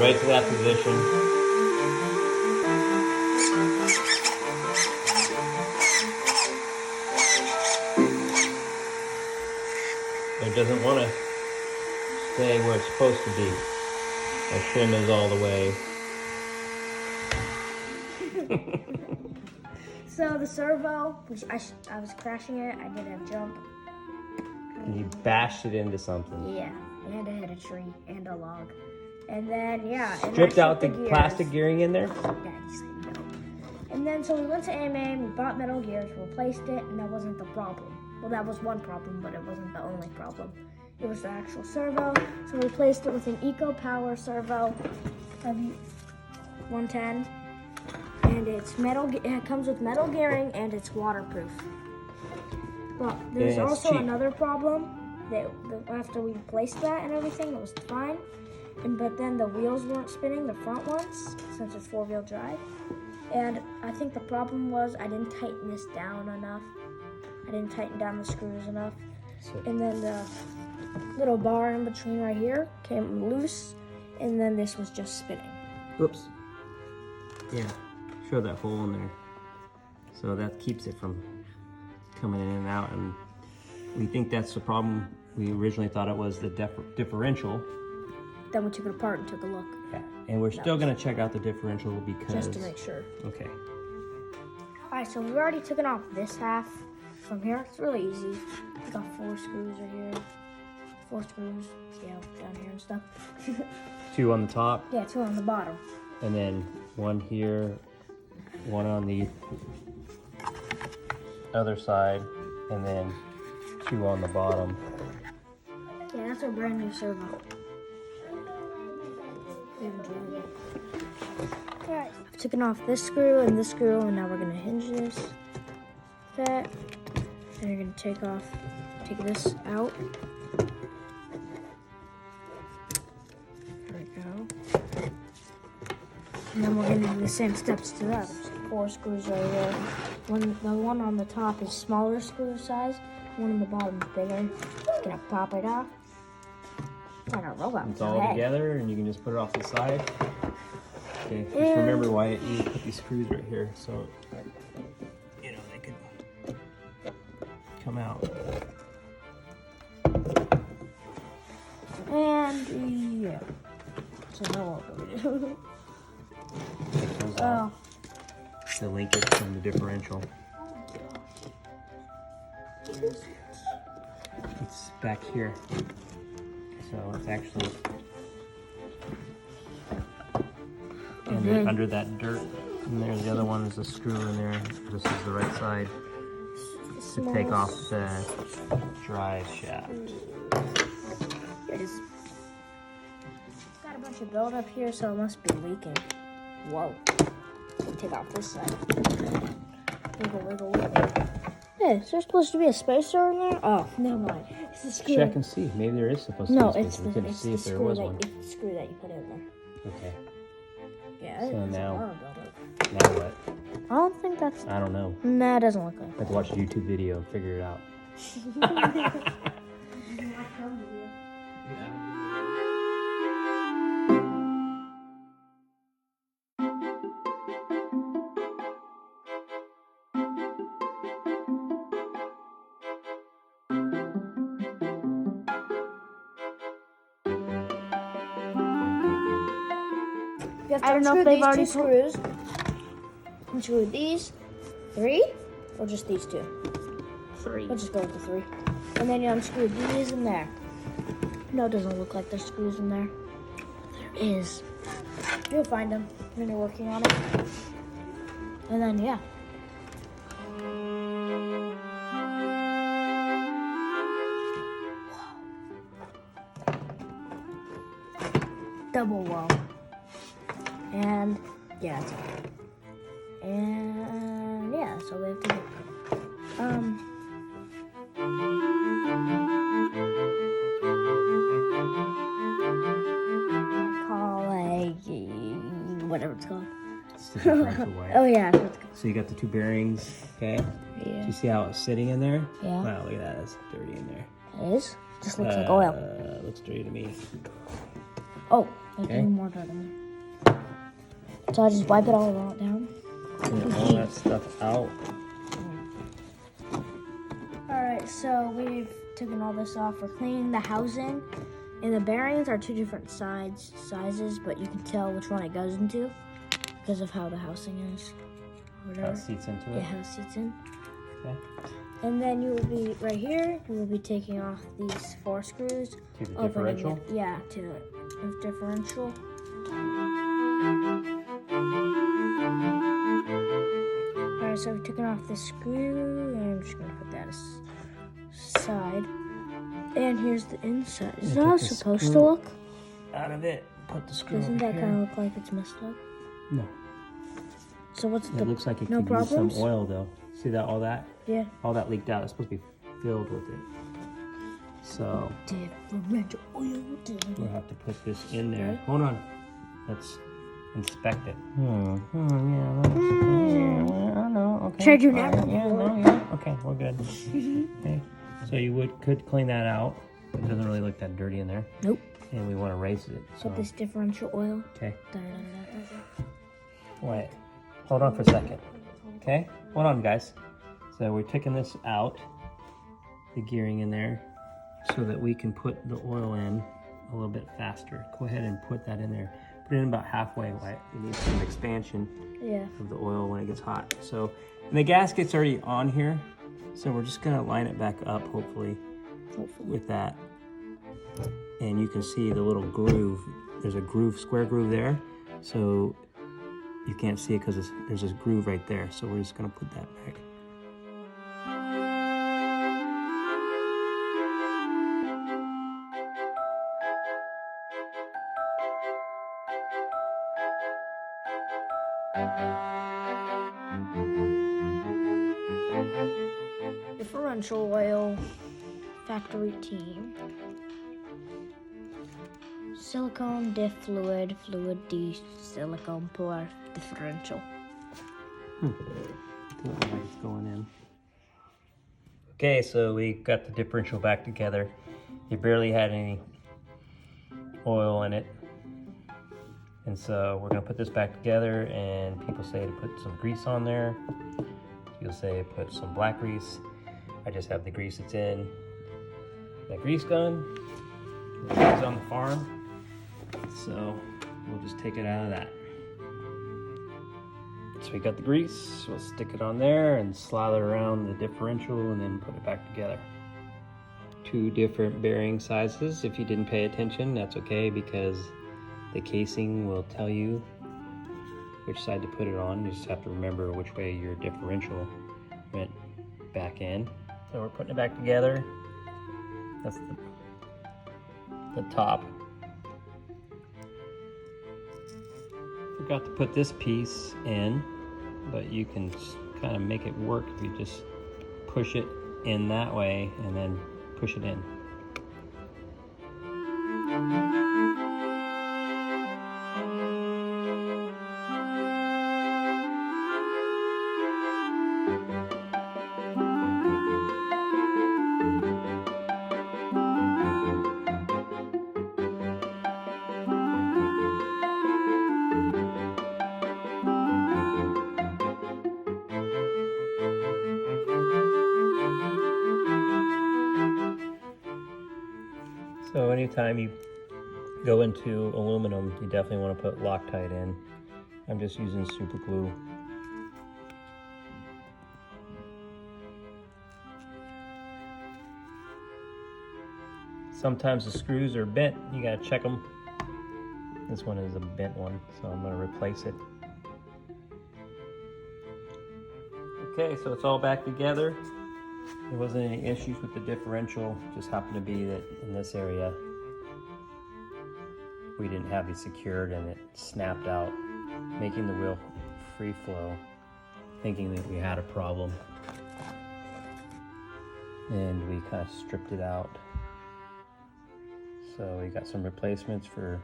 right to that position. It doesn't want to stay where it's supposed to be. The shim is all the way. So the servo, which I was crashing it, I did a jump. You bashed it into something. Yeah, and I hit a tree and a log. And then, yeah. Stripped out the plastic gearing in there? Yeah, just no. And then, so we went to AMA, we bought metal gears, replaced it, and that wasn't the problem. Well, that was one problem, but it wasn't the only problem. It was the actual servo. So we replaced it with an Eco Power servo W110. And it's metal. It comes with metal gearing and it's waterproof. But there's also another problem that after we replaced that and everything, it was fine. But then the wheels weren't spinning, the front ones, since it's 4-wheel drive. And I think the problem was I didn't tighten this down enough. I didn't tighten down the screws enough. And then the little bar in between right here came loose, and then this was just spinning. Oops. Yeah. Show that hole in there. So that keeps it from coming in and out, and we think that's the problem. We originally thought it was the differential. Then we took it apart and took a look. Yeah, and we're still gonna check out the differential because... Just to make sure. Okay. All right, so we've already taken off this half from here. It's really easy. We got 4 screws right here. 4 screws, yeah, down here and stuff. 2 on the top. Yeah, 2 on the bottom. And then 1 here, 1 on the other side, and then 2 on the bottom. Yeah, that's our brand new servo. Alright, I've taken off this screw, and now we're gonna hinge this. That. And you're gonna take this out. There we go. And then we're gonna do the same steps to that. There's 4 screws right here. The one on the top is smaller screw size. One on the bottom is bigger. Just gonna pop it off. Like a robot. It's all together, and you can just put it off the side. Okay, just remember why you put these screws right here, so you know they could come out. And yeah. So now what do we do? Oh. The linkage from the differential. It's back here. So it's actually under that dirt. And there's the other one is a screw in there. This is the right side to take off the drive shaft. Here it is. Got a bunch of buildup here, so it must be leaking. Whoa. Take off this side. Wiggle. Hey, is there supposed to be a spacer in there? Oh, never mind. It's the screw. Check and see. Maybe there is supposed to be a spacer. We couldn't see if there was one. It's the screw that you put in there. Okay. Yeah. So now what? I don't think that's... I don't know. Nah, it doesn't look like I have to watch a YouTube video and figure it out. I don't know if they've already screws. Unscrew these 3 or just these 2? 3. We'll just go with the 3. And then you unscrew these in there. No, it doesn't look like there's screws in there. There is. You'll find them when you're working on it. And then, yeah. Double wall. And yeah, that's it. And yeah, so we have to do whatever it's called. It's the differential wire. Oh yeah. So you got the 2 bearings, okay? Yeah. Do you see how it's sitting in there? Yeah. Wow, look at that. It's dirty in there. It is? Just looks like oil. Looks dirty to me. Oh, I Okay. threw more dirt in there. So I just wipe it all down. Get all that stuff out. Alright, so we've taken all this off. We're cleaning the housing. And the bearings are two different sizes, but you can tell which one it goes into because of how the housing is. How it seats into Yeah, it. how it seats in. Okay. And then you will be, right here, you will be taking off these 4 screws. To the differential? Yeah, to the differential. Alright, so we've taken off the screw, and I'm just going to put that aside. And here's the inside. Is that how it's supposed to look? Out of it. Put the screw Doesn't over that here. kind of look like it's messed up? No. So what's the... It looks like it no could use problems? some oil though. See that? All that? Yeah. All that leaked out. It's supposed to be filled with it. So Differential oil. we'll have to put this in there. Okay. Hold on. Let's inspect it. I know. Okay. Tried you All now. right, yeah, no, yeah. Okay, we're good. Okay. So you could clean that out. It doesn't really look that dirty in there. Nope. And we want to raise it. So Put this differential oil. okay. Da-da-da-da-da-da. Wait. Hold on for a second. Okay. Hold on, guys. So we're taking this out, the gearing in there, so that we can put the oil in a little bit faster. Go ahead and put that in there. Put it in about halfway. Right? You need some expansion Yeah. of the oil when it gets hot. So, and the gasket's already on here, so we're just gonna line it back up, hopefully, with that. And you can see the little groove. There's a groove, square groove there. So you can't see it because there's this groove right there. So we're just gonna put that back. Differential oil, factory team. Silicone diff fluid D silicone pour differential. It's going in. Okay, so we got the differential back together. It barely had any oil in it. And so we're gonna put this back together, and people say to put some grease on there. You'll say put some black grease. I just have the grease that's in that grease gun. It's on the farm. So we'll just take it out of that. So we got the grease, we'll stick it on there and slather around the differential and then put it back together. 2 different bearing sizes. If you didn't pay attention, that's okay, because the casing will tell you which side to put it on. You just have to remember which way your differential went back in. So we're putting it back together. That's the top. Forgot to put this piece in, but you can kind of make it work if you just push it in that way and then push it in. So anytime you go into aluminum, you definitely want to put Loctite in. I'm just using super glue. Sometimes the screws are bent, you gotta check them. This one is a bent one, so I'm gonna replace it. Okay, so it's all back together. There wasn't any issues with the differential, just happened to be that in this area we didn't have it secured and it snapped out, making the wheel free flow, thinking that we had a problem. And we kind of stripped it out. So we got some replacements for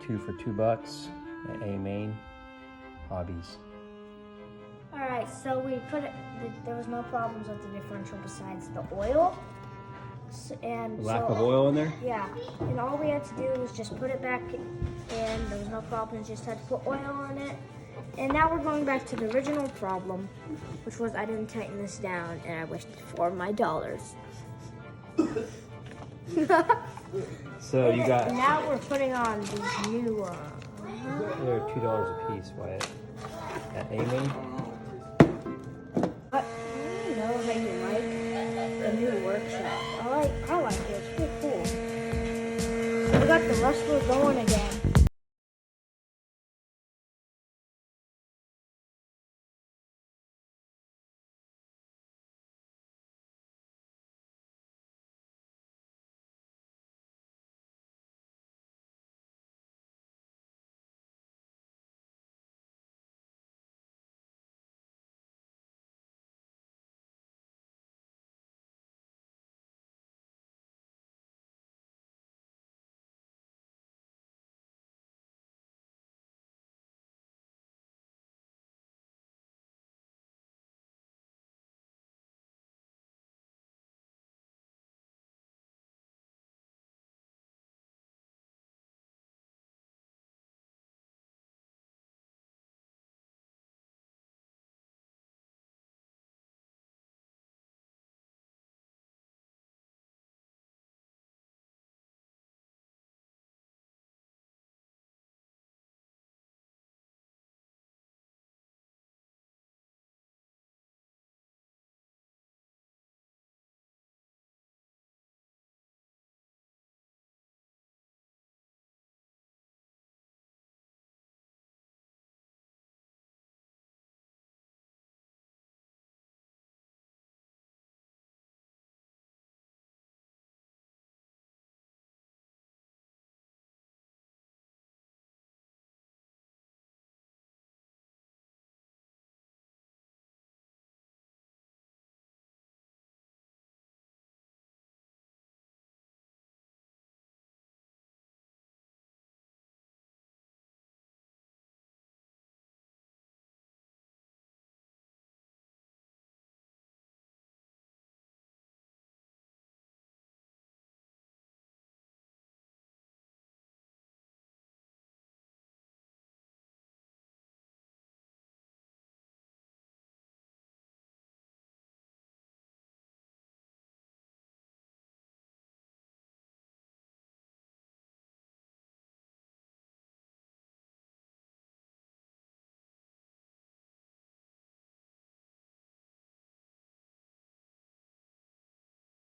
$2 for $2 at A Main Hobbies. Alright, so we put it, there was no problems with the differential besides the oil. And Lack of oil in there? Yeah, and all we had to do was just put it back in. There was no problems, just had to put oil in it. And now we're going back to the original problem, which was I didn't tighten this down and I wasted $4 of my dollars. So you got... Now we're putting on these new... They're $2 a piece, Wyatt. At Amy? But I don't know how you like the new workshop. I like it. It's pretty cool. We got the Rustler going again.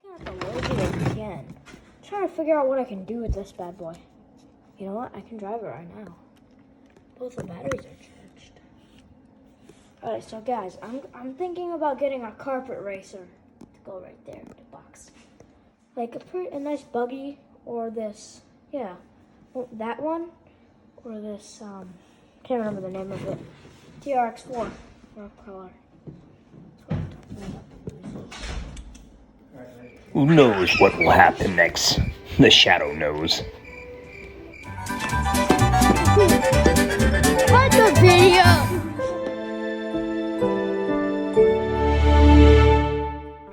I have to load it again. I'm trying to figure out what I can do with this bad boy. You know what? I can drive it right now. Both the batteries are charged. Alright, so guys, I'm thinking about getting a carpet racer to go right there in the box. Like a nice buggy or this, yeah, that one or this, can't remember the name of it. TRX4 or color. Who knows what will happen next? The shadow knows.